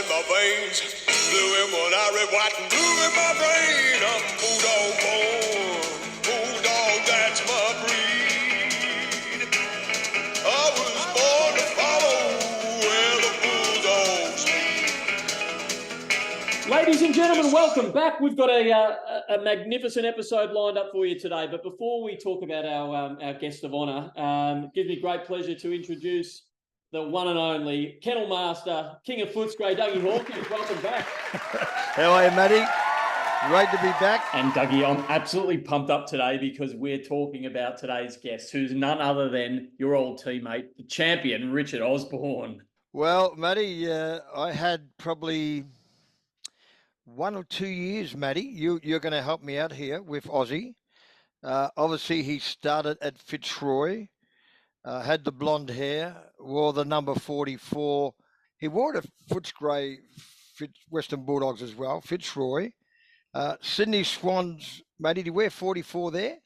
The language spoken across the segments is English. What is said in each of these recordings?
my veins. Blue and one, I red, white, and blue in my brain. I'm Bulldog born. Bulldog, that's my breed. I was born to follow where the Bulldogs lead. Ladies and gentlemen, welcome back. We've got a magnificent episode lined up for you today. But before we talk about our guest of honour, it gives me great pleasure to introduce the one and only Kennel Master, King of Footscray, Dougie Hawkins. Welcome back. How are you, Matty? Great to be back. And Dougie, I'm absolutely pumped up today because we're talking about today's guest, who's none other than your old teammate, the champion, Richard Osborne. Well, Matty, I had probably 1 or 2 years, Matty. You're going to help me out here with Aussie. Obviously, he started at Fitzroy, had the blonde hair, wore the number 44. He wore it at Footscray, Western Bulldogs as well, Fitzroy. Sydney Swans, Matty, did he wear 44 there?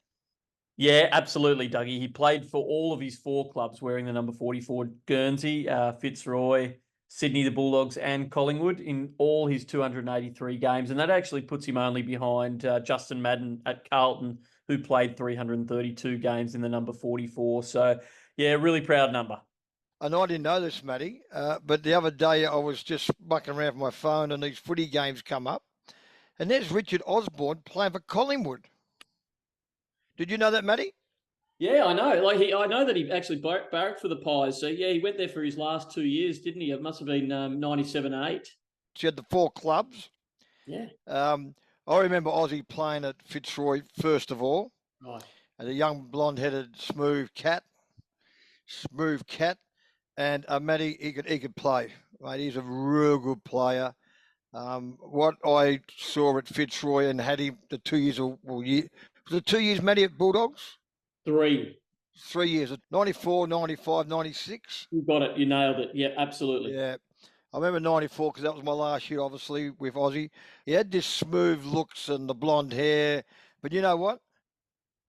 Yeah, absolutely, Dougie. He played for all of his 4 clubs wearing the number 44, Guernsey, Fitzroy, Sydney, the Bulldogs, and Collingwood in all his 283 games. And that actually puts him only behind Justin Madden at Carlton, who played 332 games in the number 44. So, yeah, really proud number. I know I didn't know this, Matty, but the other day I was just mucking around with my phone and these footy games come up. And there's Richard Osborne playing for Collingwood. Did you know that, Matty? Yeah, I know. I know that he actually barracked for the Pies. So, yeah, he went there for his last 2 years, didn't he? It must have been 97-8. She had the 4 clubs. Yeah. I remember Aussie playing at Fitzroy first of all. Right. And a young blonde-headed smooth cat. And Matty, he could play. Mate, he's a real good player. What I saw at Fitzroy and had him the 2 years, was it 2 years, Matty, at Bulldogs? 3. 3 years, 94, 95, 96. You got it. You nailed it. Yeah, absolutely. Yeah. I remember 94 because that was my last year, obviously, with Aussie. He had this smooth looks and the blonde hair. But you know what?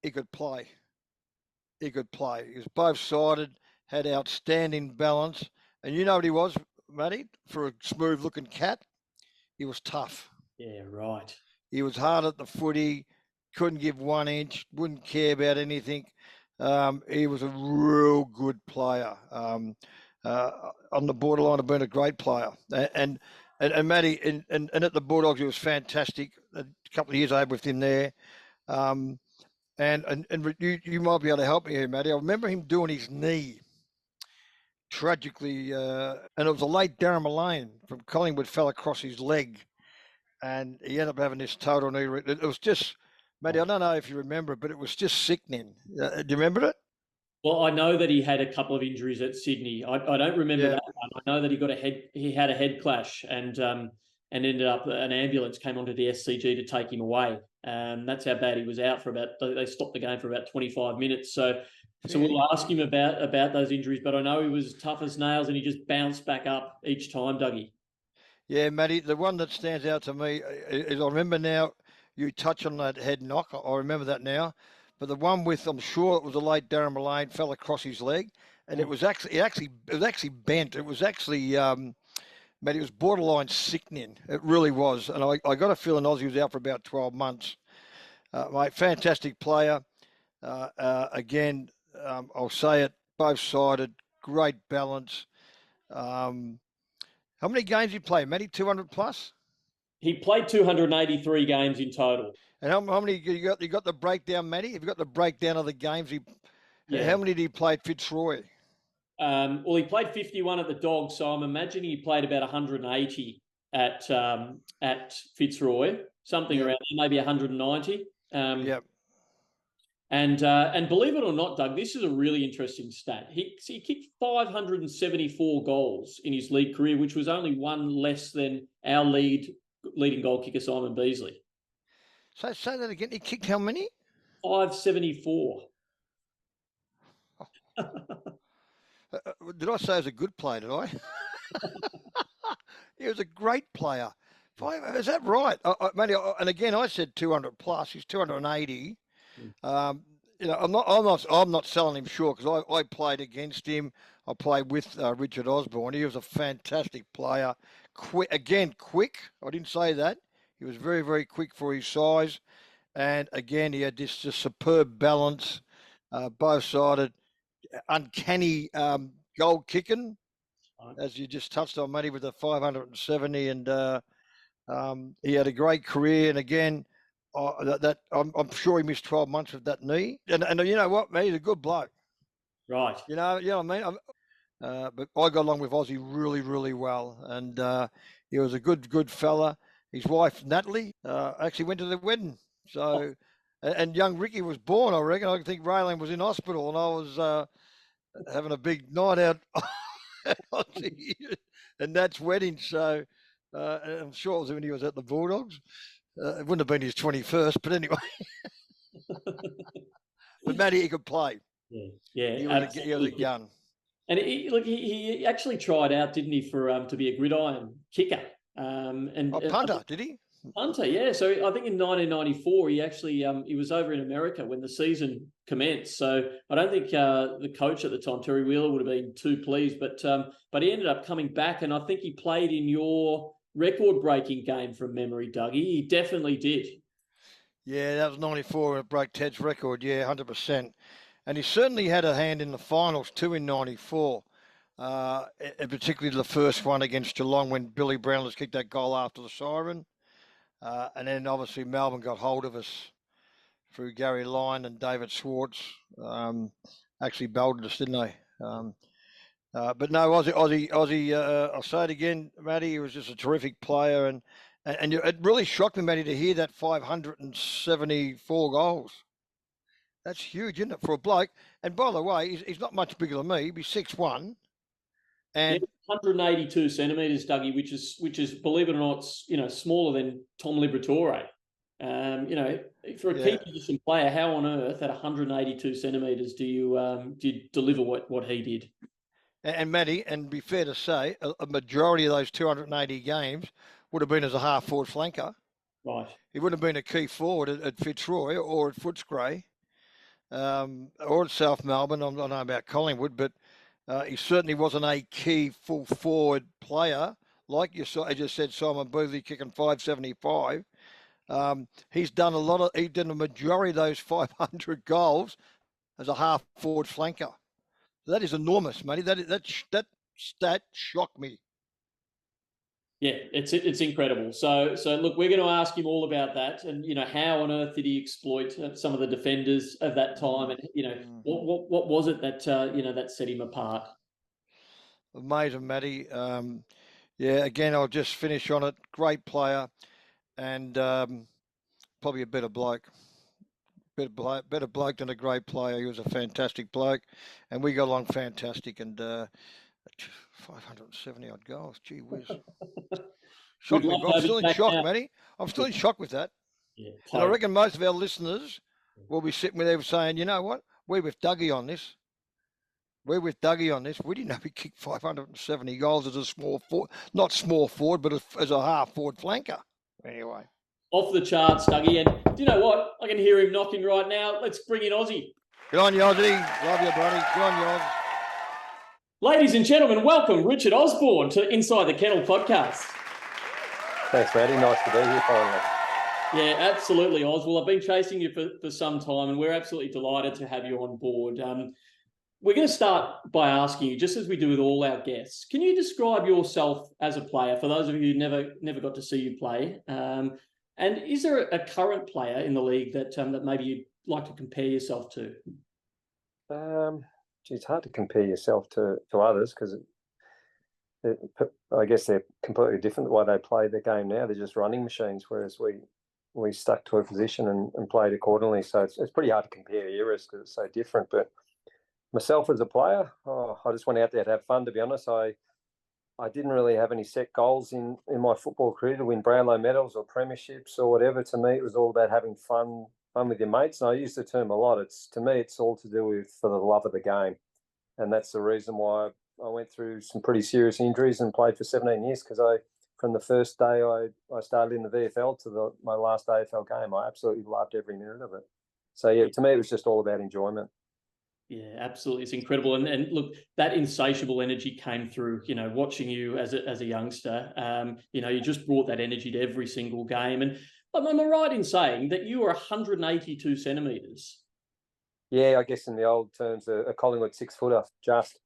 He could play. He was both-sided, had outstanding balance. And you know what he was, Matty? For a smooth-looking cat, he was tough. Yeah, right. He was hard at the footy, couldn't give 1 inch, wouldn't care about anything. He was a real good player. On the borderline of being a great player. And Matty, and at the Bulldogs, he was fantastic. A couple of years I had with him there. And you might be able to help me here, Matty. I remember him doing his knee tragically, and it was a late Darren Mullane from Collingwood fell across his leg, and he ended up having this total knee. It was just, Matty, I don't know if you remember it, but it was just sickening. Do you remember it? Well, I know that he had a couple of injuries at Sydney. I don't remember that one. I know that he had a head clash and ended up an ambulance came onto the SCG to take him away. That's how bad he was out for they stopped the game for about 25 minutes. So we'll ask him about those injuries, but I know he was tough as nails and he just bounced back up each time, Dougie. Yeah, Matty, the one that stands out to me is I remember now you touch on that head knock. I remember that now. But the one with, I'm sure it was a late Darren Mullane, fell across his leg, and it was actually bent. It was actually, Matty, it was borderline sickening. It really was. And I got a feeling Aussie was out for about 12 months. Mate, fantastic player. Again, I'll say it, both-sided, great balance. How many games did he play, Matty? 200 plus? He played 283 games in total. And how many you got the breakdown, Matty? Have you got the breakdown of the games? How many did he play at Fitzroy? Well, he played 51 at the Dogs, so I'm imagining he played about 180 at Fitzroy, something around there, maybe 190. Yep. And believe it or not, Doug, this is a really interesting stat. He kicked 574 goals in his league career, which was only one less than our leading goal kicker, Simon Beasley. So say that again. He kicked how many? 574. Did I say he was a good player, did I? He was a great player. Is that right? Matty, and again, I said 200 plus. He's 280. I'm not selling him short because I played against him. I played with Richard Osborne. He was a fantastic player. Quick. I didn't say that. He was very, very quick for his size. And again, he had this just superb balance, both-sided, uncanny goal kicking, as you just touched on, Matty, with the 570. And he had a great career. And again, I'm sure he missed 12 months with that knee. And you know what, man, he's a good bloke. Right. You know what I mean? But I got along with Ozzy really, really well. And he was a good fella. His wife, Natalie, actually went to the wedding. So, and young Ricky was born, I reckon. I think Raylan was in hospital and I was having a big night out and that's wedding. So, I'm sure it was when he was at the Bulldogs. It wouldn't have been his 21st, but anyway. But Matty, he could play. Yeah, he was a gun. And he actually tried out, didn't he, for to be a gridiron kicker? Punter, did he? Punter, yeah. So I think in 1994 he actually he was over in America when the season commenced. So I don't think the coach at the time, Terry Wheeler, would have been too pleased. But he ended up coming back, and I think he played in your record-breaking game from memory, Dougie. He definitely did. Yeah, that was 94 and it broke Ted's record. Yeah, 100%. And he certainly had a hand in the finals too in 94. And particularly the first one against Geelong when Billy Brownless kicked that goal after the siren. And then obviously Melbourne got hold of us through Gary Lyon and David Swartz. Actually belted us, didn't they? But no, Aussie. I'll say it again, Matty. He was just a terrific player, and it really shocked me, Matty, to hear that 574 goals. That's huge, isn't it, for a bloke? And by the way, he's not much bigger than me. He'd be 6'1". And 182 centimetres, Dougie, which is believe it or not, smaller than Tom Liberatore. For a key position player, how on earth at 182 centimetres do you deliver what he did? And Matty, and be fair to say, a majority of those 280 games would have been as a half-forward flanker. Right. He wouldn't have been a key forward at Fitzroy or at Footscray or at South Melbourne. I don't know about Collingwood, but he certainly wasn't a key full-forward player. Like you saw, as you said, Simon Boothby kicking 575. He's done a majority of those 500 goals as a half-forward flanker. That is enormous, Matty. That stat shocked me. Yeah, it's incredible. So look, we're going to ask him all about that, and how on earth did he exploit some of the defenders of that time, and what was it that that set him apart? Amazing, Matty. Again, I'll just finish on it. Great player, and probably a better bloke. Better bloke than a great player. He was a fantastic bloke, and we got along fantastic. And 570 odd goals. Gee whiz. Shocked me. I'm still in shock, Matty. I'm still in shock with that. Yeah, and I reckon most of our listeners will be sitting with them saying, you know what? We're with Dougie on this. We didn't know he kicked 570 goals as a small forward, not small forward, but as a half forward flanker. Anyway. Off the charts, Dougie. And do you know what? I can hear him knocking right now. Let's bring in Aussie. Good on you, Aussie. Love you, buddy. Good on you, Oz. Ladies and gentlemen, welcome Richard Osborne to Inside the Kennel podcast. Thanks, Matty. Nice to be here finally. Yeah, absolutely, Oz. Well, I've been chasing you for some time, and we're absolutely delighted to have you on board. We're going to start by asking you, just as we do with all our guests, can you describe yourself as a player, for those of you who never got to see you play? And is there a current player in the league that maybe you'd like to compare yourself to? It's hard to compare yourself to others because I guess they're completely different the way they play the game now. They're just running machines, whereas we stuck to a position and played accordingly. So it's pretty hard to compare eras because it's so different. But myself as a player, I just went out there to have fun, to be honest. I didn't really have any set goals in my football career to win Brownlow medals or premierships or whatever. To me, it was all about having fun with your mates. And I use the term a lot. To me, it's all to do with for the love of the game. And that's the reason why I went through some pretty serious injuries and played for 17 years because from the first day I started in the VFL to my last AFL game, I absolutely loved every minute of it. So, yeah, to me, it was just all about enjoyment. Yeah, absolutely. It's incredible. And look, that insatiable energy came through, watching you as a youngster. You just brought that energy to every single game. And am I right in saying that you were 182 centimetres? Yeah, I guess in the old terms, a Collingwood 6-footer, just.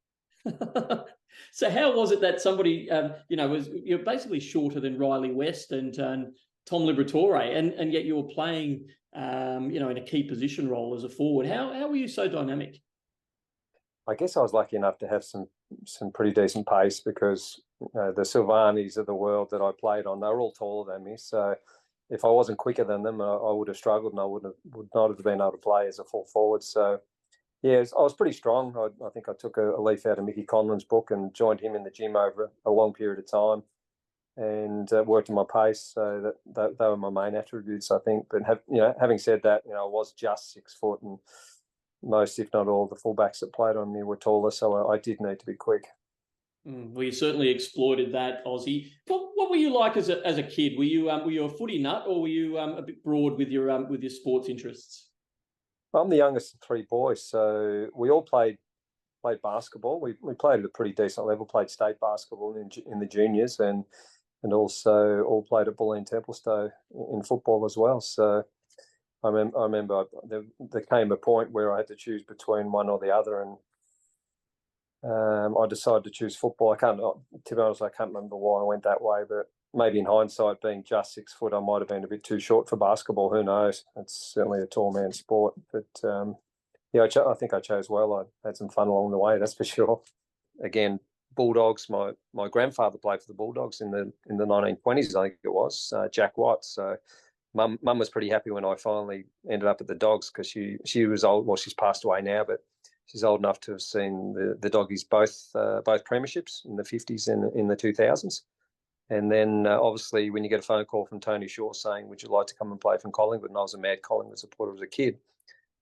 So how was it that somebody, you're basically shorter than Riley West and Tom Liberatore, and yet you were playing, in a key position role as a forward. How were you so dynamic? I guess I was lucky enough to have some pretty decent pace because the Silvanis of the world that I played on, they were all taller than me. So if I wasn't quicker than them, I would have struggled and I would not have been able to play as a full forward. So yeah, I was pretty strong. I think I took a leaf out of Mickey Conlon's book and joined him in the gym over a long period of time and worked on my pace. So that they were my main attributes, I think. But having said that, I was just 6 foot, and most, if not all, the fullbacks that played on me were taller, so I did need to be quick. Well, you certainly exploited that, Aussie. What were you like as a kid? Were you a footy nut, or were you a bit broad with your sports interests? I'm the youngest of 3 boys, so we all played basketball. We played at a pretty decent level. Played state basketball in the juniors, and also all played at Bulleen Templestowe in football as well. So I remember there came a point where I had to choose between one or the other, and I decided to choose football. To be honest, I can't remember why I went that way, but maybe in hindsight, being just 6 foot, I might have been a bit too short for basketball. Who knows? It's certainly a tall man's sport, but yeah, I think I chose well. I had some fun along the way, that's for sure. Again, Bulldogs. My grandfather played for the Bulldogs in the 1920s, I think it was, Jack Watts. So Mum was pretty happy when I finally ended up at the Dogs because she was old. Well, she's passed away now, but she's old enough to have seen the Doggies both premierships in the 50s and in the 2000s. And then obviously when you get a phone call from Tony Shaw saying, "Would you like to come and play from Collingwood?" and I was a mad Collingwood supporter as a kid,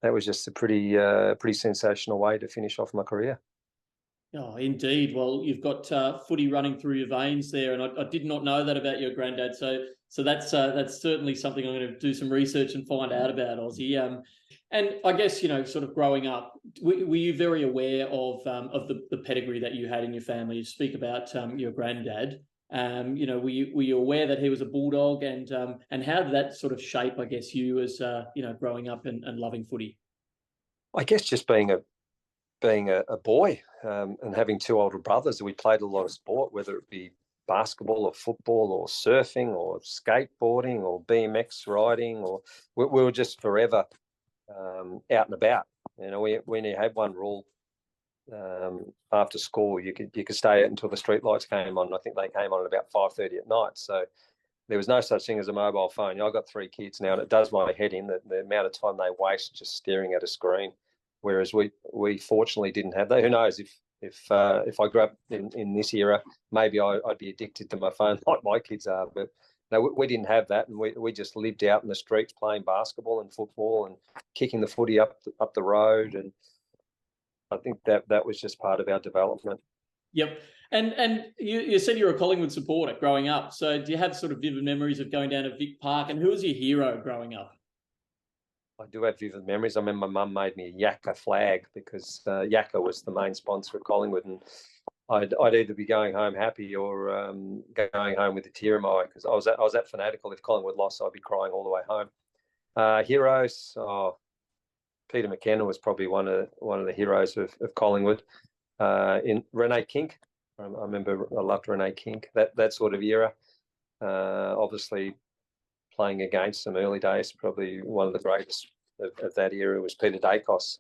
that was just a pretty sensational way to finish off my career. Oh, indeed. Well, you've got footy running through your veins there, and I did not know that about your granddad. So that's certainly something I'm going to do some research and find out about, Aussie. And I guess sort of growing up, were you very aware of the pedigree that you had in your family? You speak about your granddad. Were you aware that he was a Bulldog, and how did that sort of shape, I guess, you as growing up and loving footy? I guess just being a boy and having 2 older brothers, we played a lot of sport, whether it be basketball or football or surfing or skateboarding or BMX riding, or we were just forever out and about. We only had one rule after school. You could stay out until the street lights came on. I think they came on at about 5:30 at night. So there was no such thing as a mobile phone. I've got 3 kids now, and it does my head in the amount of time they waste just staring at a screen. Whereas we fortunately didn't have that. Who knows if I grew up in this era, maybe I'd be addicted to my phone like my kids are. But no, we didn't have that, and we just lived out in the streets playing basketball and football and kicking the footy up the road. And I think that was just part of our development. Yep. And you said you're a Collingwood supporter growing up. So do you have sort of vivid memories of going down to Vic Park? And who was your hero growing up? I do have vivid memories. I remember my mum made me a Yakka flag because Yakka was the main sponsor of Collingwood, and I'd either be going home happy or going home with a tear in my eye because I was that fanatical. If Collingwood lost, I'd be crying all the way home. Heroes. Peter McKenna was probably one of the heroes of Collingwood. In Renee Kink, I remember I loved Renee Kink. That sort of era. Obviously, playing against them early days, probably one of the greatest of that era was Peter Dacos.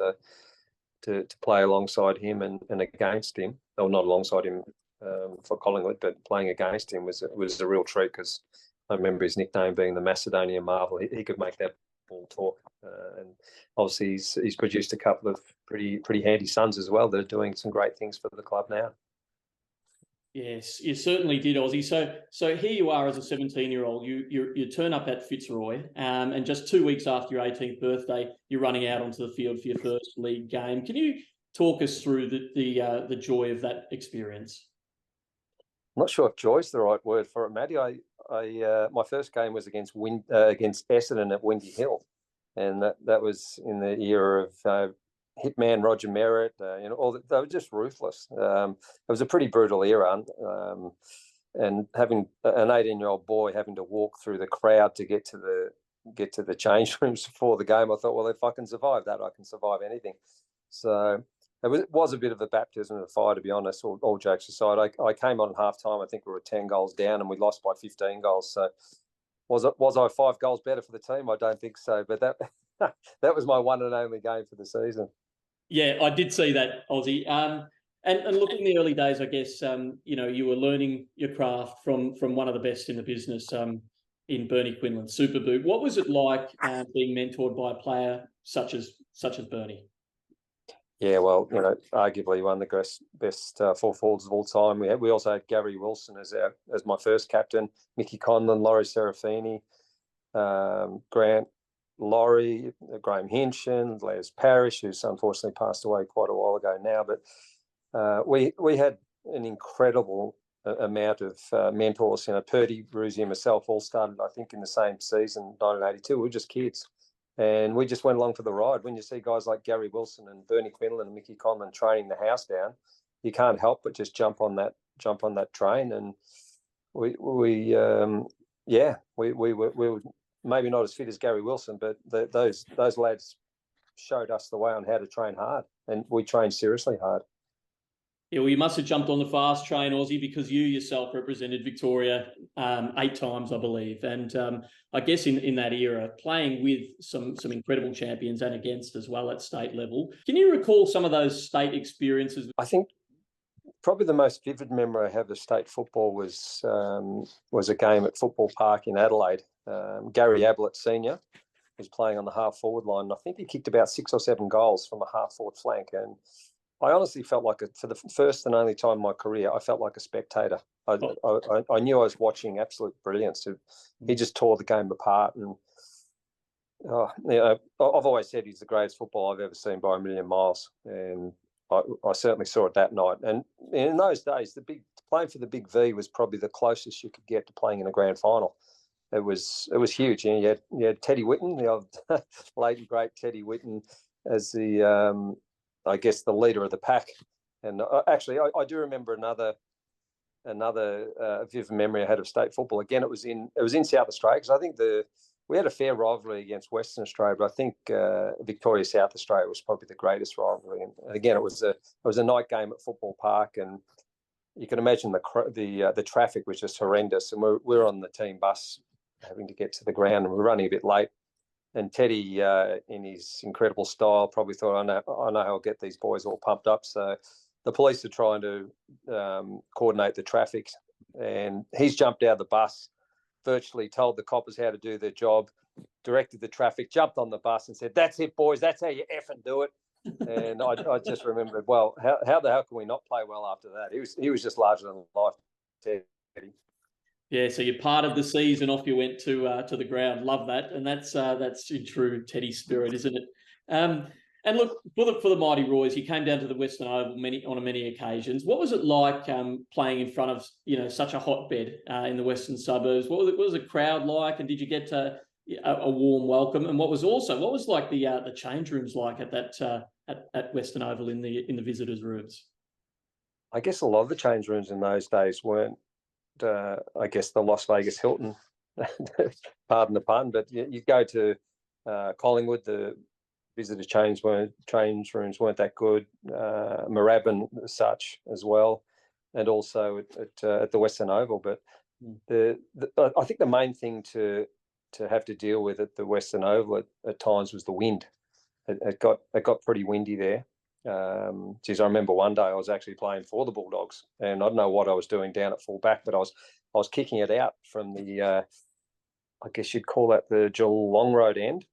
To play alongside him and against him, or not alongside him for Collingwood, but playing against him was a real treat because I remember his nickname being the Macedonian Marvel. He could make that ball talk, and obviously he's produced a couple of pretty handy sons as well that are doing some great things for the club now. Yes, you certainly did, Aussie. So here you are as a 17-year-old. You turn up at Fitzroy, and just 2 weeks after your 18th birthday, you're running out onto the field for your first league game. Can you talk us through the joy of that experience? I'm not sure if joy's the right word for it, Matty. I my first game was against Essendon at Windy Hill, and that was in the era of hitman Roger Merritt, they were just ruthless. It was a pretty brutal era, and having an 18-year-old boy having to walk through the crowd to get to the change rooms before the game, I thought, well, if I can survive that, I can survive anything. So it was a bit of a baptism of fire, to be honest. All jokes aside, I came on at halftime. I think we were 10 goals down, and we lost by 15 goals. So was I 5 goals better for the team? I don't think so, but that that was my one and only game for the season. Yeah, I did see that, Aussie. And look, in the early days, I guess you were learning your craft from one of the best in the business, in Bernie Quinlan, Super Boot. What was it like being mentored by a player such as Bernie? Yeah, well, arguably one of the best full forwards of all time. We also had Gary Wilson as my first captain, Mickey Conlon, Laurie Serafini, Grant Laurie, Graham Hinchin, Les Parrish, who's unfortunately passed away quite a while ago now. But we had an incredible amount of mentors. Purdy, Ruzi, and myself all started, I think, in the same season, 1982. We were just kids. And we just went along for the ride. When you see guys like Gary Wilson and Bernie Quinlan and Mickey Conlon training the house down, you can't help but just jump on that train. And we were maybe not as fit as Gary Wilson, but those lads showed us the way on how to train hard, and we trained seriously hard. Yeah, well, you must have jumped on the fast train, Aussie, because you yourself represented Victoria 8 times, I believe. And I guess in that era, playing with some incredible champions and against as well at state level. Can you recall some of those state experiences? I think probably the most vivid memory I have of state football was a game at Football Park in Adelaide. Gary Ablett Senior was playing on the half-forward line. I think he kicked about 6 or 7 goals from a half-forward flank, and I honestly felt like, for the first and only time in my career, I felt like a spectator. I knew I was watching absolute brilliance. He just tore the game apart. And I've always said he's the greatest footballer I've ever seen by a million miles. And I certainly saw it that night. And in those days, playing for the Big V was probably the closest you could get to playing in a grand final. It was huge. You had Teddy Whitten, the old late and great Teddy Whitten, as the I guess the leader of the pack. And actually, I do remember another vivid memory I had of state football. Again, it was in South Australia, because I think we had a fair rivalry against Western Australia, but I think Victoria South Australia was probably the greatest rivalry. And again, it was a night game at Football Park, and you can imagine the traffic was just horrendous. And we're on the team bus having to get to the ground, and we're running a bit late. And Teddy, in his incredible style, probably thought, I know how I'll get these boys all pumped up. So the police are trying to coordinate the traffic, and he's jumped out of the bus, virtually told the coppers how to do their job, directed the traffic, jumped on the bus and said, "That's it, boys. That's how you effing do it." And I just remembered, well, how the hell can we not play well after that? He was just larger than life, Teddy. Yeah, so you parted the seas and off you went to the ground. Love that, and that's in true Teddy spirit, isn't it? And look, for the Mighty Royals, he came down to the Western Oval on many occasions. What was it like playing in front of such a hotbed in the Western suburbs? What was the crowd like, and did you get a warm welcome? And what was like the change rooms like at that at Western Oval in the visitors' rooms? I guess a lot of the change rooms in those days weren't, I guess, the Las Vegas Hilton, pardon the pun, but you go to Collingwood, the visitor change rooms weren't that good. Moorabbin as such as well, and also at the Western Oval. But I think the main thing to have to deal with at the Western Oval at times was the wind. It got pretty windy there. I remember one day I was actually playing for the Bulldogs, and I don't know what I was doing down at full back, but I was kicking it out from the I guess you'd call that the Geelong Road end,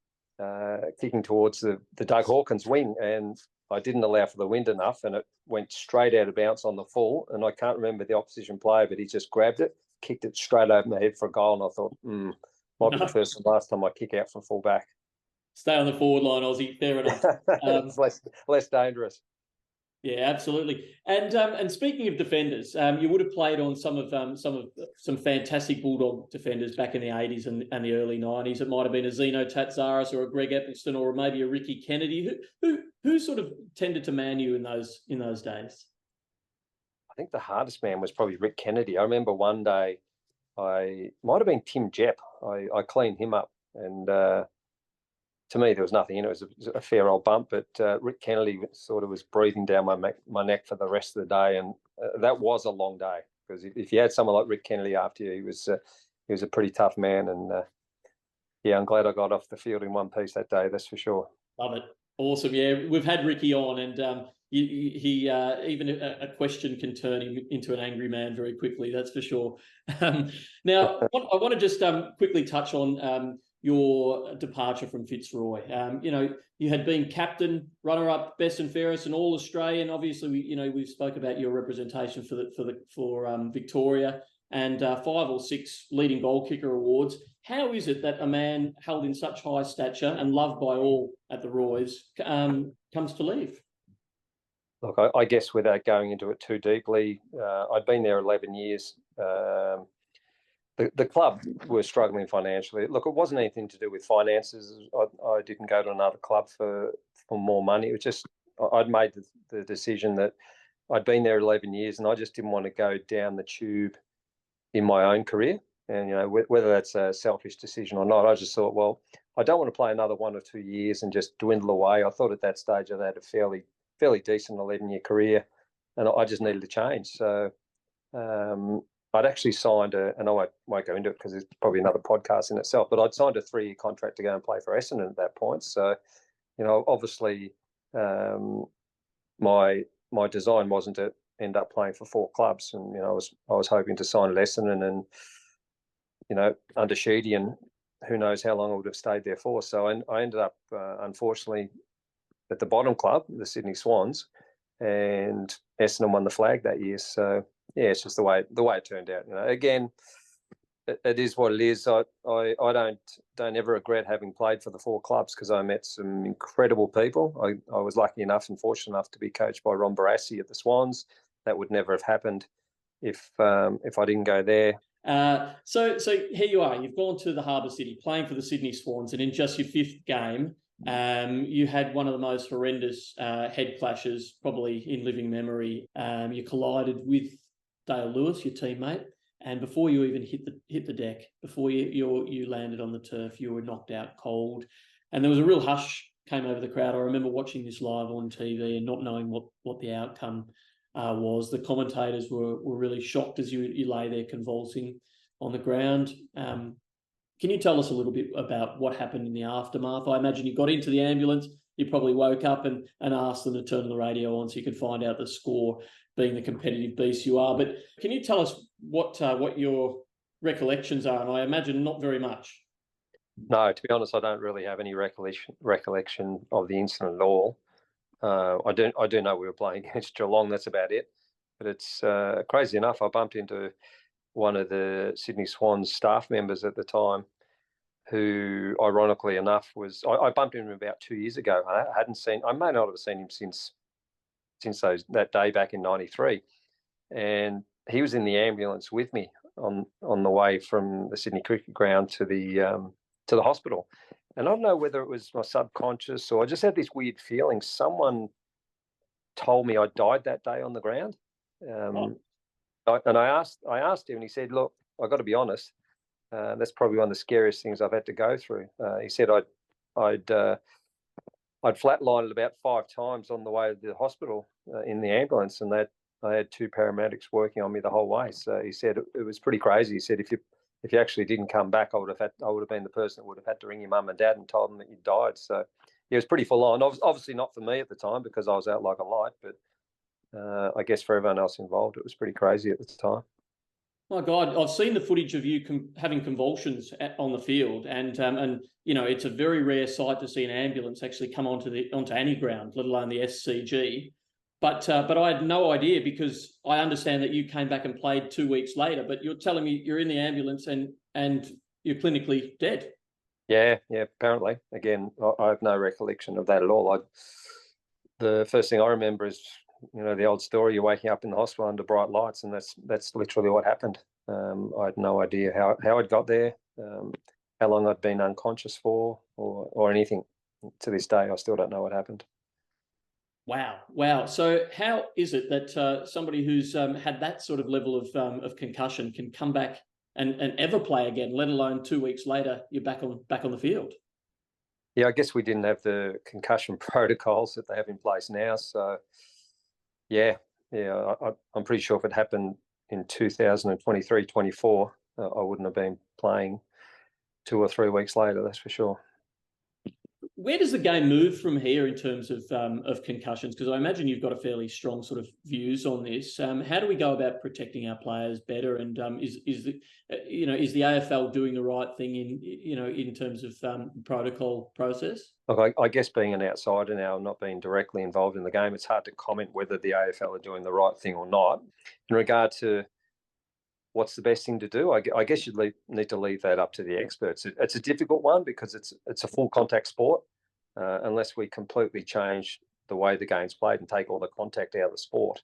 kicking towards the Doug Hawkins wing, and I didn't allow for the wind enough, and it went straight out of bounds on the full. And I can't remember the opposition player, but he just grabbed it, kicked it straight over my head for a goal, and I thought, might be the first and last time I kick out from full back. Stay on the forward line, Aussie. Fair enough. It's less dangerous. Yeah, absolutely. And speaking of defenders, you would have played on some fantastic Bulldog defenders back in the 80s and the early 90s. It might have been a Zeno Tatsaris or a Greg Eccleston or maybe a Ricky Kennedy. Who sort of tended to man you in those days? I think the hardest man was probably Rick Kennedy. I remember one day, I might have been Tim Jepp. I cleaned him up, and to me there was nothing in it. It was a fair old bump, but Rick Kennedy sort of was breathing down my neck for the rest of the day, and that was a long day, because if you had someone like Rick Kennedy after you, he was a pretty tough man, and yeah, I'm glad I got off the field in one piece that day. That's for sure. Love it. Awesome. Yeah, we've had Ricky on, and he even a question can turn him into an angry man very quickly. That's for sure. Now, I want to just quickly touch on your departure from Fitzroy. You had been captain, runner-up, best and fairest, and all Australian. Obviously, we've spoke about your representation for Victoria, and 5 or 6 leading goal kicker awards. How is it that a man held in such high stature and loved by all at the Roys comes to leave? Look, I guess without going into it too deeply, I'd been there 11 years. The club were struggling financially. Look, it wasn't anything to do with finances. I didn't go to another club for more money. It was just I'd made the decision that I'd been there 11 years, and I just didn't want to go down the tube in my own career. And whether that's a selfish decision or not, I just thought, well, I don't want to play another 1 or 2 years and just dwindle away. I thought at that stage I had a fairly decent 11-year career, and I just needed to change. So I'd actually signed and I won't go into it because it's probably another podcast in itself, but I'd signed a 3-year contract to go and play for Essendon at that point. So, obviously my design wasn't to end up playing for 4 clubs, and I was hoping to sign at Essendon and under Sheedy, and who knows how long I would have stayed there for. So I ended up unfortunately at the bottom club, the Sydney Swans, and Essendon won the flag that year. So yeah, it's just the way it turned out. Again, it is what it is. I don't ever regret having played for the 4 clubs, because I met some incredible people. I was lucky enough and fortunate enough to be coached by Ron Barassi at the Swans. That would never have happened if I didn't go there. So here you are. You've gone to the Harbour City, playing for the Sydney Swans, and in just your 5th game, you had one of the most horrendous head clashes probably in living memory. You collided with Dale Lewis, your teammate, and before you even hit the deck, before you landed on the turf, you were knocked out cold, and there was a real hush came over the crowd. I remember watching this live on TV and not knowing what the outcome was. The commentators were really shocked as you lay there convulsing on the ground. Can you tell us a little bit about what happened in the aftermath? I imagine you got into the ambulance, you probably woke up and asked them to turn the radio on so you could find out the score, being the competitive beast you are. But can you tell us what your recollections are? And I imagine not very much. No, to be honest, I don't really have any recollection of the incident at all. I do know we were playing against Geelong. That's about it. But it's crazy enough, I bumped into one of the Sydney Swans staff members at the time, who, ironically enough, I bumped into him about 2 years ago. I may not have seen him since that day back in '93, and he was in the ambulance with me on the way from the Sydney Cricket Ground to the hospital. And I don't know whether it was my subconscious or I just had this weird feeling. Someone told me I died that day on the ground. And I asked him, and he said, "Look, I got to be honest. That's probably one of the scariest things I've had to go through." He said I'd flatlined about 5 times on the way to the hospital in the ambulance, and that I had 2 paramedics working on me the whole way. So he said it was pretty crazy. He said if you actually didn't come back, I would have been the person that would have had to ring your mum and dad and told them that you died. So it was pretty full on. Obviously not for me at the time because I was out like a light, but I guess for everyone else involved, it was pretty crazy at the time. My God, I've seen the footage of you having convulsions on the field, and it's a very rare sight to see an ambulance actually come onto any ground, let alone the SCG. But I had no idea, because I understand that you came back and played 2 weeks later. But you're telling me you're in the ambulance and you're clinically dead. Yeah. Apparently, again, I have no recollection of that at all. The first thing I remember is the old story, you're waking up in the hospital under bright lights, and that's literally what happened. I had no idea how I'd got there, how long I'd been unconscious for, or anything. To this day, I still don't know what happened. Wow. So how is it that somebody who's had that sort of level of concussion can come back and ever play again, let alone 2 weeks later, you're back on the field? Yeah, I guess we didn't have the concussion protocols that they have in place now. So, yeah, I'm pretty sure if it happened in 2023-24, I wouldn't have been playing 2 or 3 weeks later, that's for sure. Where does the game move from here in terms of concussions? Because I imagine you've got a fairly strong sort of views on this. How do we go about protecting our players better? And is the AFL doing the right thing in terms of protocol process? Look, I guess being an outsider now, not being directly involved in the game, it's hard to comment whether the AFL are doing the right thing or not. In regard to what's the best thing to do, I guess you need to leave that up to the experts. It's a difficult one because it's a full contact sport. Unless we completely change the way the game's played and take all the contact out of the sport,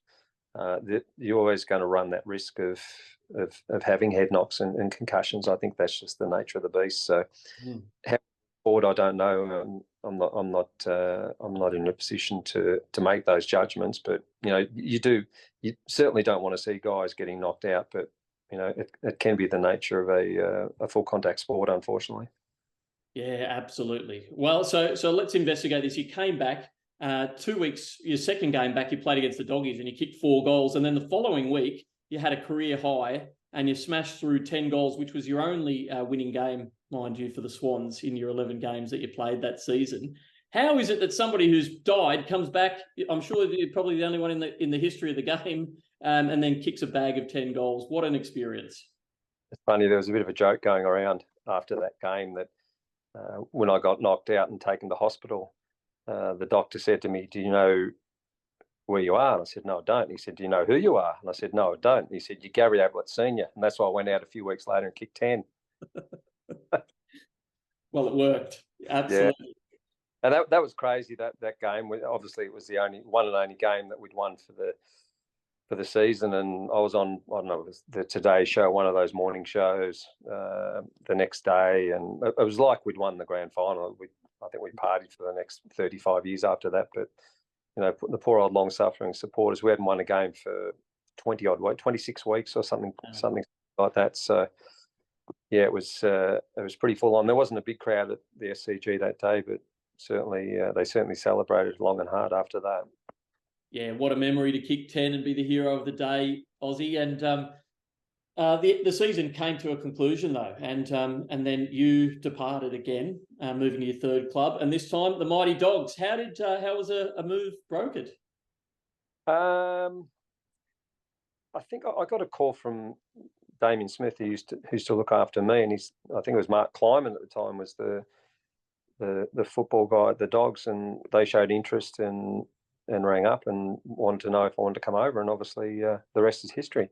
you're always going to run that risk of having head knocks and concussions. I think that's just the nature of the beast. So, how forward, I don't know. I'm not in a position to make those judgments. But you certainly don't want to see guys getting knocked out. But it can be the nature of a full contact sport, unfortunately. Yeah, absolutely. Well, so let's investigate this. You came back 2 weeks, your second game back, you played against the Doggies and you kicked 4 goals. And then the following week, you had a career high and you smashed through 10 goals, which was your only winning game, mind you, for the Swans in your 11 games that you played that season. How is it that somebody who's died comes back? I'm sure you're probably the only one in the history of the game, and then kicks a bag of 10 goals. What an experience. It's funny, there was a bit of a joke going around after that game that when I got knocked out and taken to hospital, the doctor said to me, "Do you know where you are?" And I said, "No, I don't." And he said, "Do you know who you are?" And I said, "No, I don't." And he said, "You're Gary Ablett Senior." And that's why I went out a few weeks later and kicked 10. Well, it worked. Absolutely. Yeah. And that was crazy, that game. Obviously, it was the only game that we'd won for the season, and I was on, I don't know, it was the Today Show, one of those morning shows, the next day, and it was like we'd won the grand final. I think we partied for the next 35 years after that. But the poor old long-suffering supporters, we hadn't won a game for 26 weeks or something like that. So yeah, it was pretty full on. There wasn't a big crowd at the SCG that day, but they certainly celebrated long and hard after that. Yeah, what a memory to kick 10 and be the hero of the day, Aussie. And the season came to a conclusion, though, and then you departed again, moving to your third club, and this time the Mighty Dogs. How was a move brokered? I think I got a call from Damien Smith, who used to look after me, and I think it was Mark Kleiman at the time was the football guy at the Dogs, and they showed interest and rang up and wanted to know if I wanted to come over, and obviously the rest is history.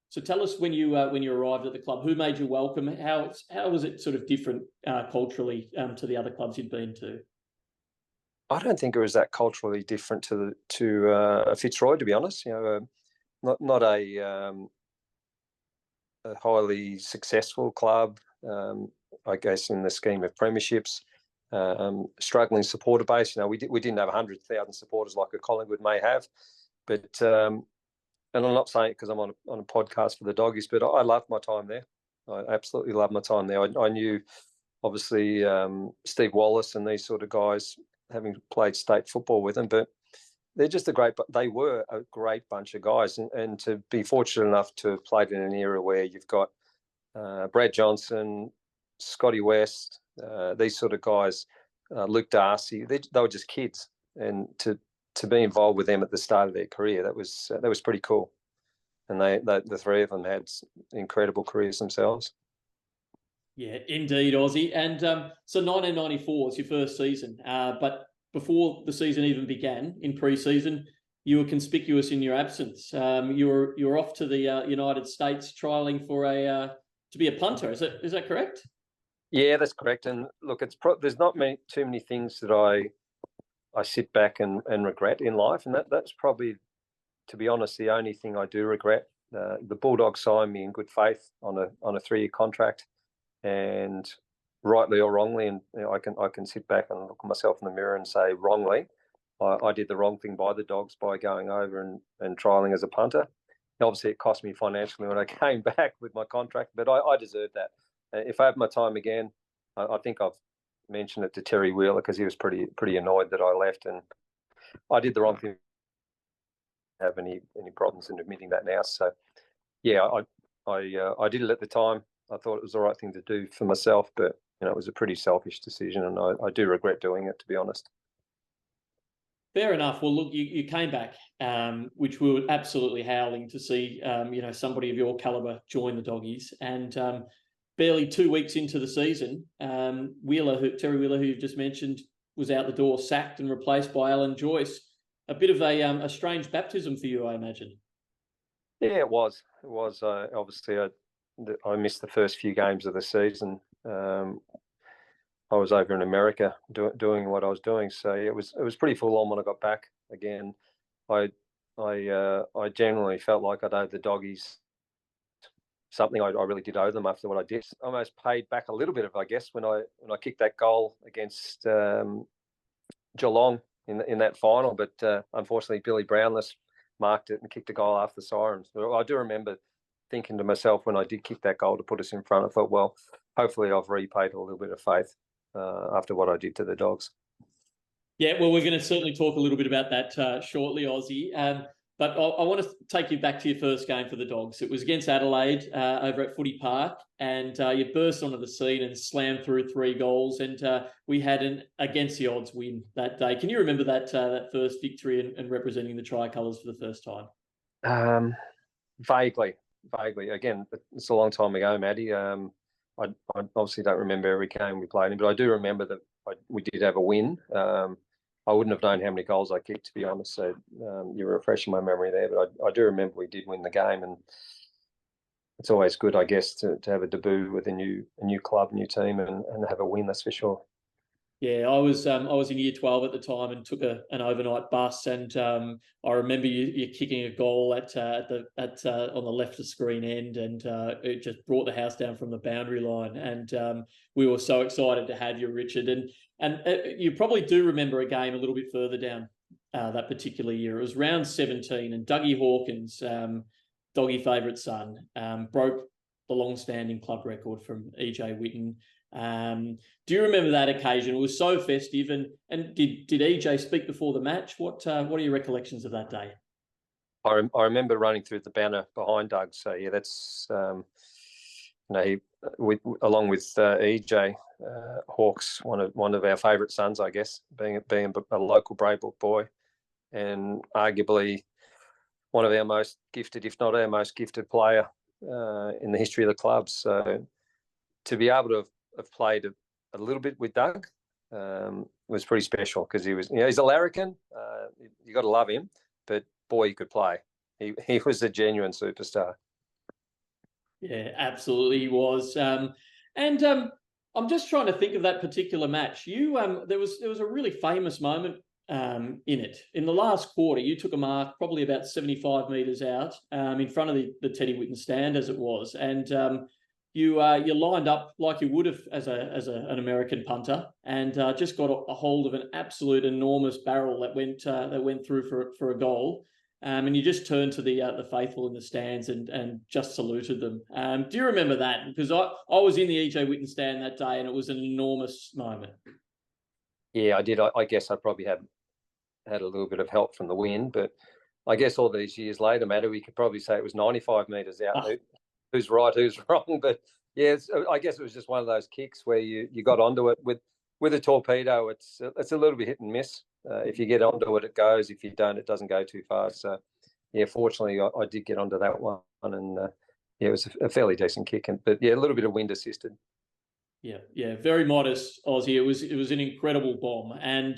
So tell us when you arrived at the club, who made you welcome? How was it sort of different culturally to the other clubs you'd been to? I don't think it was that culturally different to Fitzroy, to be honest. Not a highly successful club, I guess, in the scheme of premierships. Struggling supporter base. We didn't have 100,000 supporters like a Collingwood may have, but and I'm not saying it because I'm on a podcast for the Doggies, but I loved my time there. I absolutely loved my time there. I knew, obviously, Steve Wallace and these sort of guys, having played state football with them, but they were a great bunch of guys, and to be fortunate enough to have played in an era where you've got Brad Johnson, Scotty West, these sort of guys, Luke Darcy, they were just kids, and to be involved with them at the start of their career, that was pretty cool. And the three of them had incredible careers themselves. Yeah, indeed, Aussie. And so 1994 was your first season, but before the season even began, in pre-season, you were conspicuous in your absence. You were off to the United States trialing for to be a punter. Is that correct? Yeah, that's correct. And look, there's not too many things that I I sit back and regret in life, and that's probably, to be honest, the only thing I do regret. The Bulldog signed me in good faith on a 3-year contract, and rightly or wrongly, and I can sit back and look at myself in the mirror and say wrongly, I did the wrong thing by the Dogs by going over and trialling as a punter. Obviously, it cost me financially when I came back with my contract, but I deserved that. If I have my time again, I think I've mentioned it to Terry Wheeler because he was pretty annoyed that I left, and I did the wrong thing. Have any problems in admitting that now? So, yeah, I did it at the time. I thought it was the right thing to do for myself, but it was a pretty selfish decision, and I do regret doing it, to be honest. Fair enough. Well, look, you came back, which we were absolutely howling to see, somebody of your calibre join the Doggies. And barely 2 weeks into the season, Terry Wheeler, who you've just mentioned, was out the door, sacked and replaced by Alan Joyce. A bit of a strange baptism for you, I imagine. Yeah, it was. It was. Obviously, I missed the first few games of the season. I was over in America doing what I was doing, so it was pretty full on when I got back. Again, I genuinely felt like I'd owed the Doggies something. I really did owe them after what I did. I almost paid back a little bit of, I guess, when I kicked that goal against Geelong in that final, but unfortunately Billy Brownless marked it and kicked a goal after the sirens. But I do remember thinking to myself when I did kick that goal to put us in front, I thought, well, hopefully I've repaid a little bit of faith after what I did to the Dogs. Yeah, well, we're going to certainly talk a little bit about that shortly, Ozzy. But I want to take you back to your first game for the Dogs. It was against Adelaide over at Footy Park, and you burst onto the scene and slammed through 3 goals, and we had an against-the-odds win that day. Can you remember that first victory and representing the tricolours for the first time? Vaguely. Again, it's a long time ago, Maddie. I obviously don't remember every game we played in, but I do remember that we did have a win. I wouldn't have known how many goals I kicked, to be honest. So you're refreshing my memory there, but I do remember we did win the game, and it's always good, I guess, to have a debut with a new club, new team, and have a win. That's for sure. Yeah, I was in year 12 at the time and took an overnight bus, and I remember you kicking a goal on the left of screen end, and it just brought the house down from the boundary line, and we were so excited to have you, Richard. And you probably do remember a game a little bit further down that particular year. It was round 17, and Dougie Hawkins, Doggy favourite son, broke the long-standing club record from EJ Whitten. Do you remember that occasion? It was so festive, and did EJ speak before the match? What are your recollections of that day? I remember running through the banner behind Doug. So yeah, that's along with EJ Hawks, one of our favourite sons, I guess, being a local Braybrook boy, and arguably one of our most gifted, if not our most gifted player in the history of the club. So to be able to have played a little bit with Doug was pretty special, because he's a larrikin. You got to love him, but boy, he could play. He was a genuine superstar. Yeah, absolutely, he was. And I'm just trying to think of that particular match. There was a really famous moment in it. In the last quarter, you took a mark probably about 75 metres out in front of the Teddy Whitten stand, as it was, and you lined up like you would have as an American punter, and just got a hold of an absolute enormous barrel that went through for a goal. And you just turned to the faithful in the stands and just saluted them. Do you remember that? Because I was in the EJ Whitten stand that day, and it was an enormous moment. Yeah, I did. I guess I probably had a little bit of help from the wind, but I guess all these years later, Matt, we could probably say it was 95 metres out. Who's right, who's wrong? But yeah, I guess it was just one of those kicks where you got onto it with a torpedo. It's a little bit hit and miss. If you get onto it, it goes. If you don't, it doesn't go too far. So yeah, fortunately, I did get onto that one, and it was a fairly decent kick. But yeah, a little bit of wind assisted. Yeah, very modest, Aussie. It was an incredible bomb, and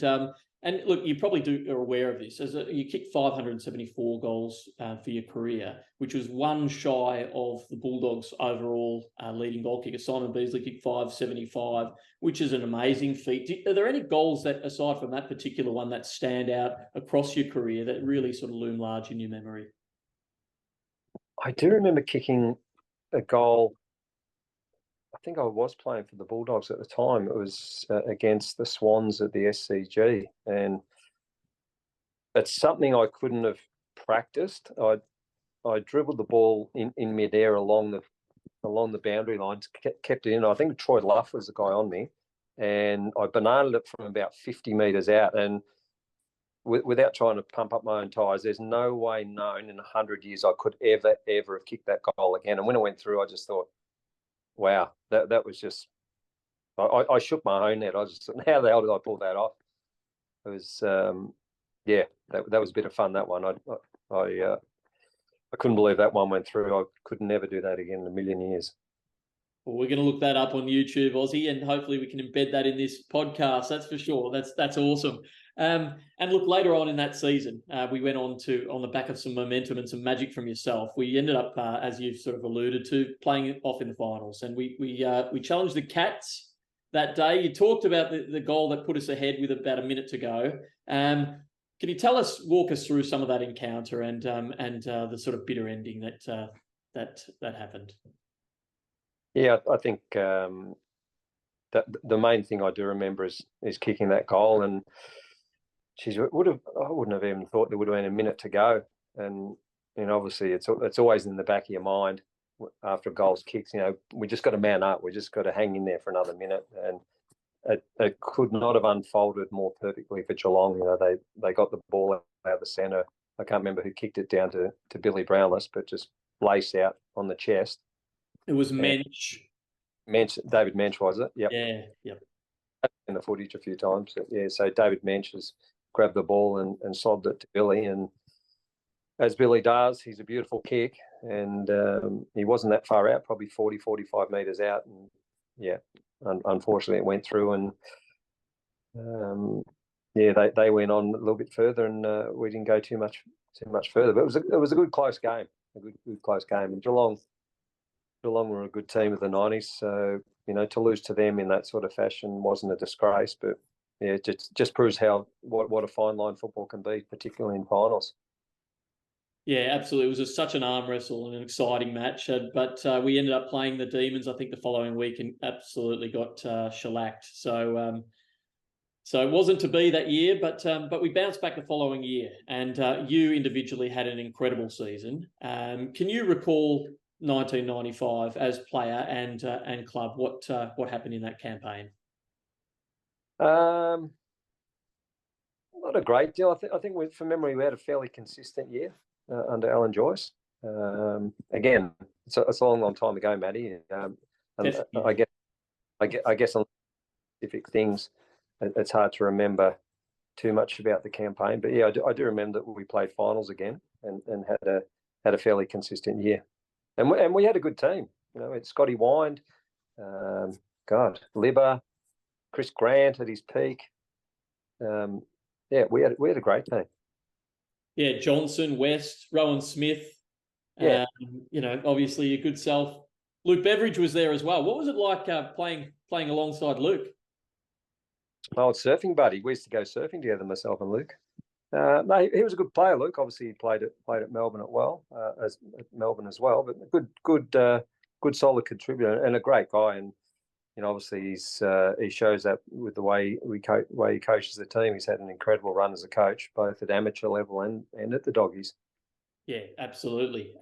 And look, you probably are aware of this. You kicked 574 goals for your career, which was one shy of the Bulldogs' overall leading goal kicker. Simon Beasley kicked 575, which is an amazing feat. Are there any goals that, aside from that particular one, that stand out across your career that really sort of loom large in your memory? I do remember kicking a goal. I think I was playing for the Bulldogs at the time. It was against the Swans at the SCG, and it's something I couldn't have practiced. I dribbled the ball in midair along the boundary lines, kept it in. I think Troy Luff was the guy on me, and I bananaed it from about 50 metres out. And without trying to pump up my own tyres, there's no way known in 100 years I could ever have kicked that goal again. And when it went through, I just thought, wow, that was just. I shook my own head. I just thought, how the hell did I pull that off? It was, yeah, that was a bit of fun. That one, I couldn't believe that one went through. I could never do that again in a million years. Well, we're going to look that up on YouTube, Aussie, and hopefully we can embed that in this podcast. That's for sure. That's awesome. And look, later on in that season, we went on the back of some momentum and some magic from yourself. We ended up, as you've sort of alluded to, playing off in the finals, and we challenged the Cats that day. You talked about the goal that put us ahead with about a minute to go. Can you walk us through some of that encounter and the sort of bitter ending that happened? Yeah, I think that the main thing I do remember is kicking that goal, and I wouldn't have even thought there would have been a minute to go, and obviously it's always in the back of your mind after a goal's kicked. We just got to man up, we just got to hang in there for another minute, and it could not have unfolded more perfectly for Geelong. They got the ball out of the centre. I can't remember who kicked it down to Billy Brownless, but just lace out on the chest. It was Mensch. David Mensch, was it? Yep. Yeah, yep. In the footage a few times. Yeah, so David Mensch has grabbed the ball and sobbed it to Billy. And as Billy does, he's a beautiful kick. And he wasn't that far out, probably 40, 45 metres out. And yeah, unfortunately it went through. And they went on a little bit further, and we didn't go too much further. But it was a good close game, good close game. And Geelong were a good team of the 90s, so to lose to them in that sort of fashion wasn't a disgrace, but yeah, it just proves what a fine line football can be, particularly in finals. Yeah, absolutely. It was such an arm wrestle and an exciting match, but we ended up playing the Demons, I think, the following week, and absolutely got shellacked. So it wasn't to be that year, but we bounced back the following year, and you individually had an incredible season. Can you recall 1995 as player and club? What happened in that campaign? Not a great deal. I think from memory we had a fairly consistent year under Alan Joyce. Again, it's a long time ago, Matty. And I guess on specific things, it's hard to remember too much about the campaign. But yeah, I do remember that we played finals again and had a fairly consistent year. And we had a good team. It's Scotty Wind, Libber, Chris Grant at his peak. We had a great team. Yeah, Johnson, West, Rowan Smith. Yeah. Obviously your good self. Luke Beveridge was there as well. What was it like playing alongside Luke? Oh, it's surfing buddy. We used to go surfing together, myself and Luke. No, he was a good player, Luke. Obviously, he played at Melbourne at Melbourne as well. But good solid contributor and a great guy. And obviously he shows that with the way he coaches the team. He's had an incredible run as a coach, both at amateur level and at the Doggies. Yeah, absolutely.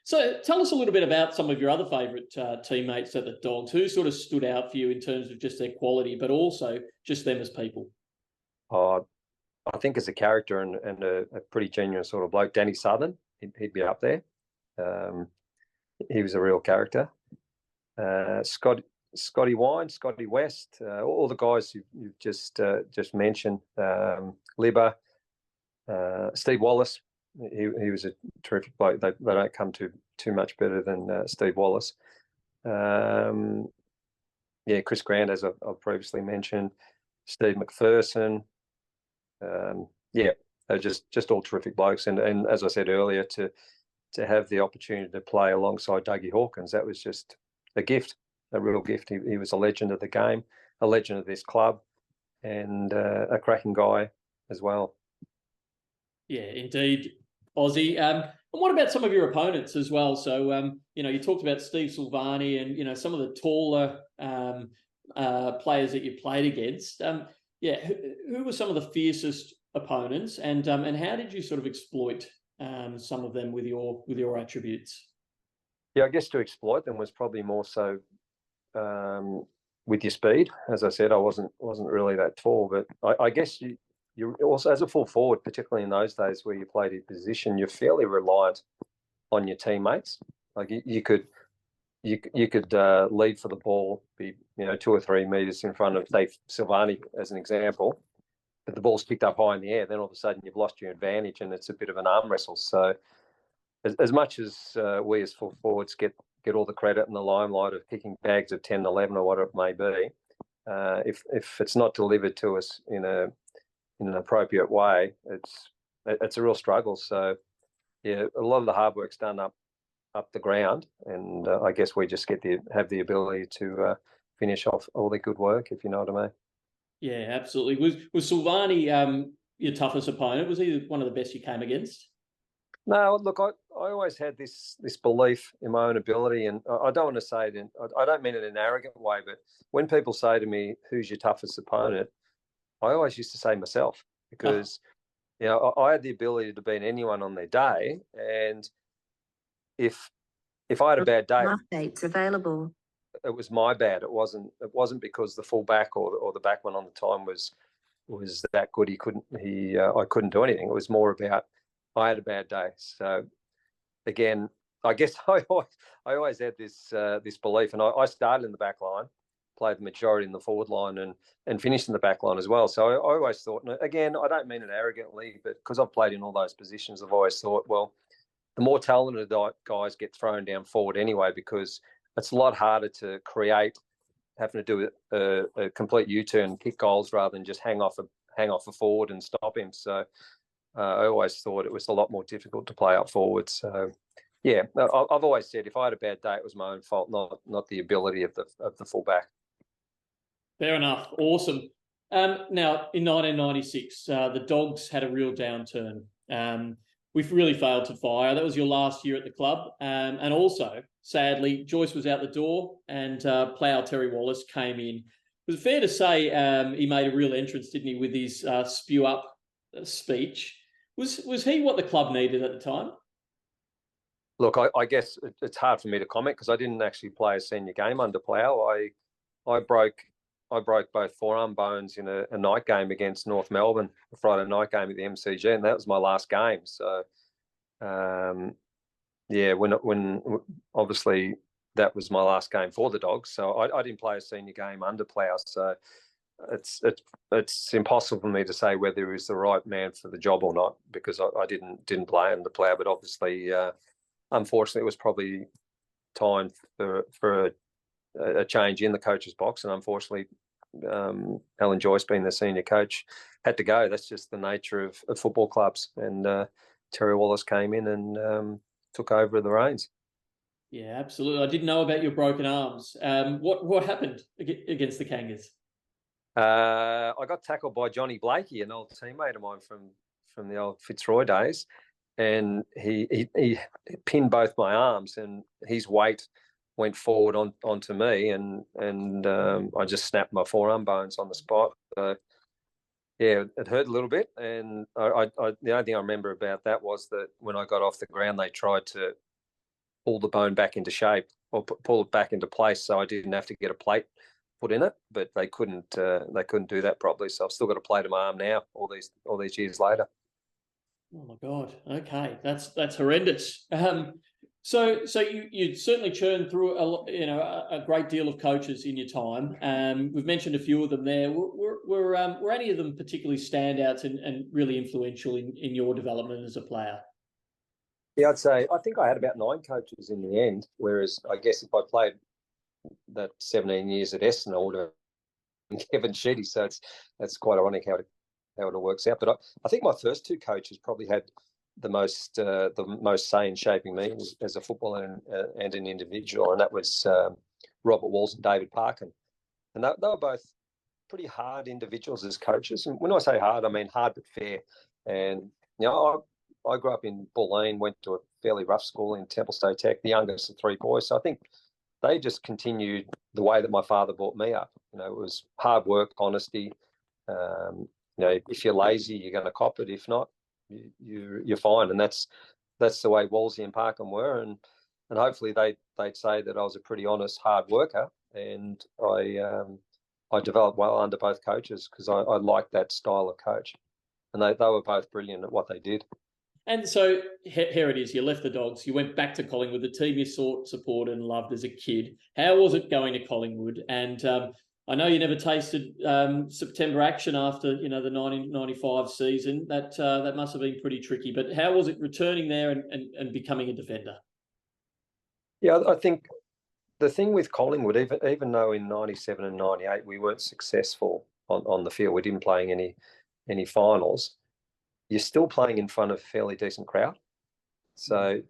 So tell us a little bit about some of your other favourite teammates at the Dogs. Who sort of stood out for you in terms of just their quality, but also just them as people? I think as a character and a pretty genuine sort of bloke, Danny Southern, he'd be up there. He was a real character. Scotty Wine, Scotty West, all the guys you've just mentioned. Libber, Steve Wallace. He was a terrific bloke. They don't come to too much better than Steve Wallace. Chris Grant, as I've previously mentioned. Steve McPherson. Yeah, they're just all terrific blokes. And as I said earlier, to have the opportunity to play alongside Dougie Hawkins, that was just a gift, a real gift. He was a legend of the game, a legend of this club, and a cracking guy as well. Yeah, indeed, Aussie. And what about some of your opponents as well? So, you talked about Steve Silvani and, some of the taller players that you played against. Who were some of the fiercest opponents, and how did you sort of exploit some of them with your attributes? Yeah, I guess to exploit them was probably more so with your speed. As I said, I wasn't really that tall, but I guess you also, as a full forward, particularly in those days where you played in position, you're fairly reliant on your teammates. Like you could lead for the ball, be 2 or 3 meters in front of, say, Silvani as an example, but the ball's picked up high in the air. Then all of a sudden you've lost your advantage, and it's a bit of an arm wrestle. So as much as we as full forwards get all the credit and the limelight of kicking bags of 10, 11 or whatever it may be, if it's not delivered to us in an appropriate way, it's a real struggle. So yeah, a lot of the hard work's done up the ground, and I guess we just have the ability to finish off all the good work, if you know what I mean. Yeah, absolutely. Was Silvani your toughest opponent? Was he one of the best you came against? No, look, I always had this belief in my own ability, and I don't want to say it I don't mean it in an arrogant way, but when people say to me, "Who's your toughest opponent?" I always used to say myself, because I had the ability to beat anyone on their day, and if I had a bad day, updates available. It was my bad. It wasn't because the full back or the backman on the time was that good. I couldn't do anything. It was more about I had a bad day. So again, I guess I always had this belief, and I started in the back line, played the majority in the forward line, and finished in the back line as well. So I always thought, and again, I don't mean it arrogantly, but because I've played in all those positions, I've always thought, well, the more talented guys get thrown down forward anyway, because it's a lot harder to create, having to do a complete U-turn, kick goals rather than just hang off a forward and stop him. So I always thought it was a lot more difficult to play up forward. So yeah, I've always said if I had a bad day, it was my own fault, not the ability of the fullback. Fair enough. Awesome. Now, in 1996, the Dogs had a real downturn. We've really failed to fire. That was your last year at the club. And also, sadly, Joyce was out the door, and plough Terry Wallace came in. Was it fair to say he made a real entrance, didn't he, with his spew up speech? Was he what the club needed at the time? Look, I guess it's hard for me to comment because I didn't actually play a senior game under Plough. I broke both forearm bones in a night game against North Melbourne, a Friday night game at the MCG, and that was my last game. So, when obviously that was my last game for the Dogs, so I didn't play a senior game under Plough. So it's impossible for me to say whether he was the right man for the job or not, because I didn't play under Plough. But obviously, unfortunately, it was probably time for a change in the coach's box, and unfortunately, Alan Joyce, being the senior coach, had to go. That's just the nature of football clubs. And Terry Wallace came in and took over the reins. Yeah, absolutely. I didn't know about your broken arms. What happened against the Kangas? I got tackled by Johnny Blakey, an old teammate of mine from the old Fitzroy days, and he pinned both my arms, and his weight went forward onto me, and I just snapped my forearm bones on the spot. So, yeah, it hurt a little bit, and I the only thing I remember about that was that when I got off the ground, they tried to pull the bone back into shape or pull it back into place, so I didn't have to get a plate put in it, but they couldn't do that properly. So I've still got a plate in my arm now, all these years later. Oh my God! Okay, that's horrendous. So you certainly churned through a great deal of coaches in your time. We've mentioned a few of them there. Were any of them particularly standouts and really influential in your development as a player? Yeah, I think I had about 9 coaches in the end. Whereas I guess if I played that 17 years at Essendon, I would have been Kevin Sheedy. So that's quite ironic how it how it all works out. But I think my first two coaches probably had the most say in shaping me as a footballer and an individual, and that was Robert Walls and David Parkin. And they were both pretty hard individuals as coaches. And when I say hard, I mean hard but fair. And I grew up in Bulleen, went to a fairly rough school in Templestowe Tech, the youngest of three boys. So I think they just continued the way that my father brought me up. It was hard work, honesty. If you're lazy, you're going to cop it. If not, you're fine. And that's the way Wolsey and Parkham were. And hopefully they'd say that I was a pretty honest, hard worker. And I developed well under both coaches because I liked that style of coach. And they were both brilliant at what they did. And so here it is. You left the Dogs. You went back to Collingwood, the team you supported and loved as a kid. How was it going to Collingwood? And I know you never tasted September action after the 1995 season. That must have been pretty tricky. But how was it returning there and becoming a defender? Yeah, I think the thing with Collingwood, even though in 97 and 98 we weren't successful on the field, we didn't play any finals, you're still playing in front of a fairly decent crowd. So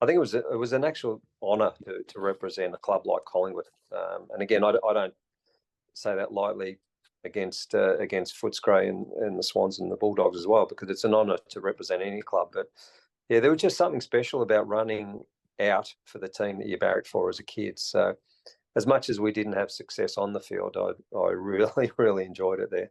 I think it was an actual honour to represent a club like Collingwood. And again, I don't say that lightly against Footscray and the Swans and the Bulldogs as well, because it's an honour to represent any club. But yeah, there was just something special about running out for the team that you barracked for as a kid. So as much as we didn't have success on the field, I really, really enjoyed it there.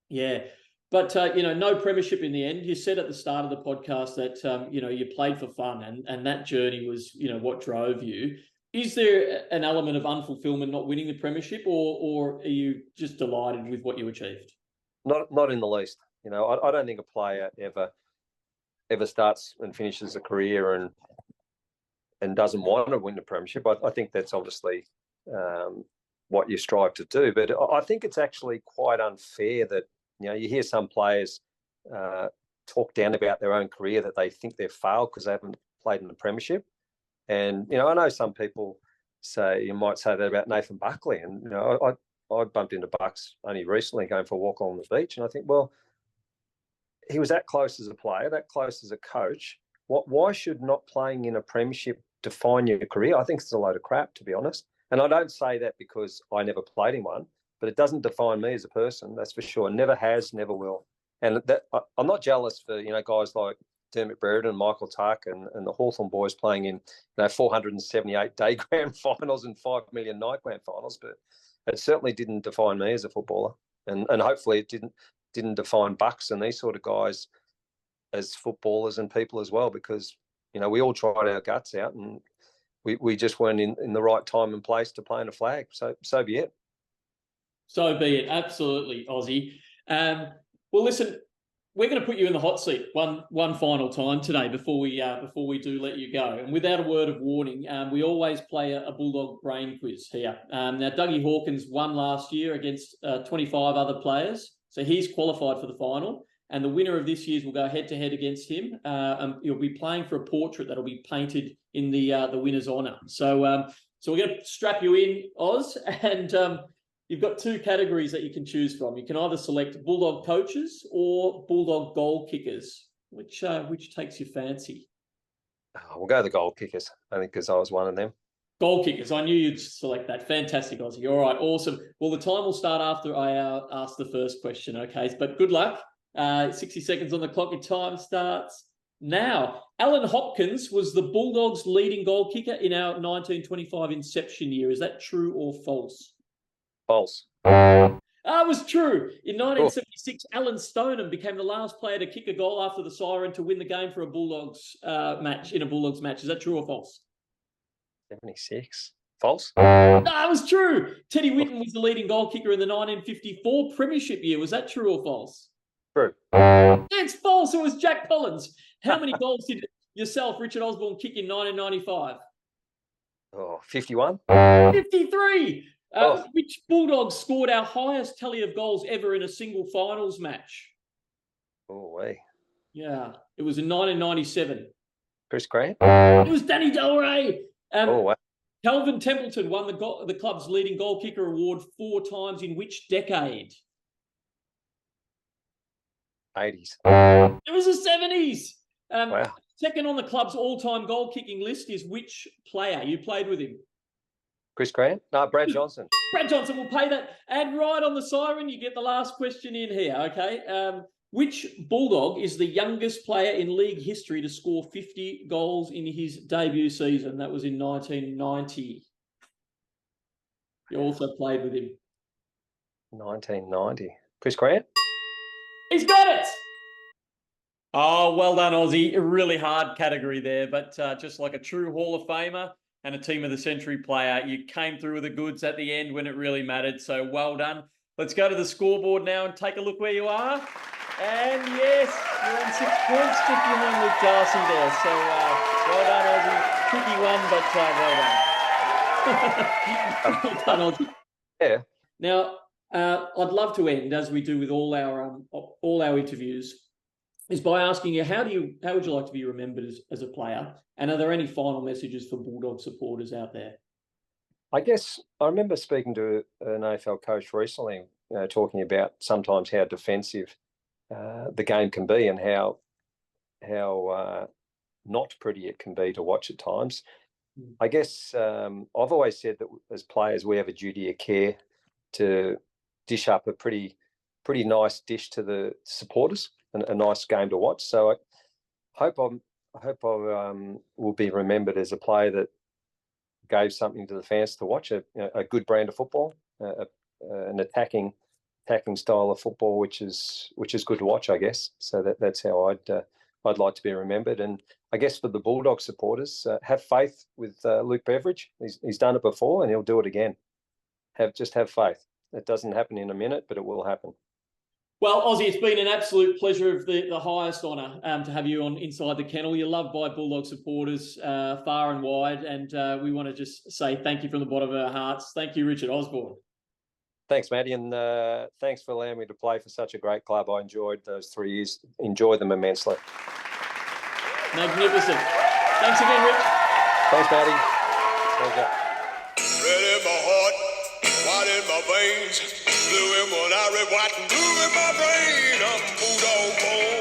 Yeah. But, no premiership in the end. You said at the start of the podcast that, you played for fun and that journey was, what drove you. Is there an element of unfulfillment not winning the premiership or are you just delighted with what you achieved? Not in the least. I don't think a player ever starts and finishes a career and doesn't want to win the premiership. I think that's obviously what you strive to do. But I think it's actually quite unfair that, you hear some players talk down about their own career, that they think they've failed because they haven't played in the premiership. And, I know some people might say that about Nathan Buckley. And, I bumped into Bucks only recently going for a walk along the beach. And I think, well, he was that close as a player, that close as a coach. Why should not playing in a premiership define your career? I think it's a load of crap, to be honest. And I don't say that because I never played in one, but it doesn't define me as a person, that's for sure. Never has, never will. And I'm not jealous for, guys like Dermot Brereton and Michael Tuck and the Hawthorn boys playing in 478 day grand finals and 5 million night grand finals, but it certainly didn't define me as a footballer. And hopefully it didn't define Bucks and these sort of guys as footballers and people as well, because, we all tried our guts out and we just weren't in the right time and place to play in a flag. So be it. So be it. Absolutely, Aussie. Well, listen, we're going to put you in the hot seat one final time today before we do let you go. And without a word of warning, we always play a Bulldog brain quiz here. Now, Dougie Hawkins won last year against 25 other players, so he's qualified for the final. And the winner of this year's will go head-to-head against him. You'll be playing for a portrait that'll be painted in the winner's honour. So we're going to strap you in, Oz, and you've got two categories that you can choose from. You can either select Bulldog coaches or Bulldog goal kickers. Which takes your fancy? We'll go the goal kickers, I think, because I was one of them. Goal kickers. I knew you'd select that. Fantastic, Aussie. All right, awesome. Well, the time will start after I ask the first question, okay? But good luck. 60 seconds on the clock. Your time starts now. Alan Hopkins was the Bulldogs' leading goal kicker in our 1925 inception year. Is that true or false? False. It was true. In 1976, Alan Stoneham became the last player to kick a goal after the siren to win the game for a Bulldogs match. Is that true or false? 76. False. It was true. Teddy Whitten was the leading goal kicker in the 1954 premiership year. Was that true or false? True. It's false. It was Jack Collins. How many goals did yourself, Richard Osborne, kick in 1995? 51. 53. Which Bulldogs scored our highest tally of goals ever in a single finals match? Oh, way. Yeah, it was in 1997. Chris Grant? It was Danny Del Rey. Wow. Calvin Templeton won the club's leading goal kicker award 4 times in which decade? 80s. It was the 70s. Wow. Second on the club's all-time goal-kicking list is which player? You played with him. Chris Grant? No, Brad Johnson. Brad Johnson will pay that. And right on the siren, you get the last question in here, okay? Which Bulldog is the youngest player in league history to score 50 goals in his debut season? That was in 1990. You also played with him. 1990. Chris Grant? He's got it! Oh, well done, Aussie. A really hard category there, but just like a true Hall of Famer and a Team of the Century player, you came through with the goods at the end when it really mattered, so well done. Let's go to the scoreboard now and take a look where you are. And yes, you're on 6 points just behind Luke Darcy there, so well done, Aussie. Tricky one, but well done. Well done, Aussie. Yeah. Now, I'd love to end, as we do with all our interviews, is by asking you, how would you like to be remembered as a player? And are there any final messages for Bulldog supporters out there? I guess I remember speaking to an AFL coach recently, talking about sometimes how defensive the game can be and how not pretty it can be to watch at times. I guess I've always said that as players we have a duty of care to dish up a pretty nice dish to the supporters and a nice game to watch. So I hope I will be remembered as a player that gave something to the fans to watch, a good brand of football, an attacking style of football, which is good to watch, I guess. So that's how I'd like to be remembered. And I guess for the Bulldog supporters, have faith with Luke Beveridge. He's done it before and he'll do it again. Just have faith. It doesn't happen in a minute, but it will happen. Well, Aussie, it's been an absolute pleasure of the highest honour to have you on Inside the Kennel. You're loved by Bulldog supporters far and wide, and we want to just say thank you from the bottom of our hearts. Thank you, Richard Osborne. Thanks, Matty, and thanks for allowing me to play for such a great club. I enjoyed those 3 years, enjoyed them immensely. Magnificent. Thanks again, Rich. Thanks, Matty. Pleasure. Red in my heart, white in my veins, blue in my eye, red, white, and blue in my brain. I'm Bulldog born.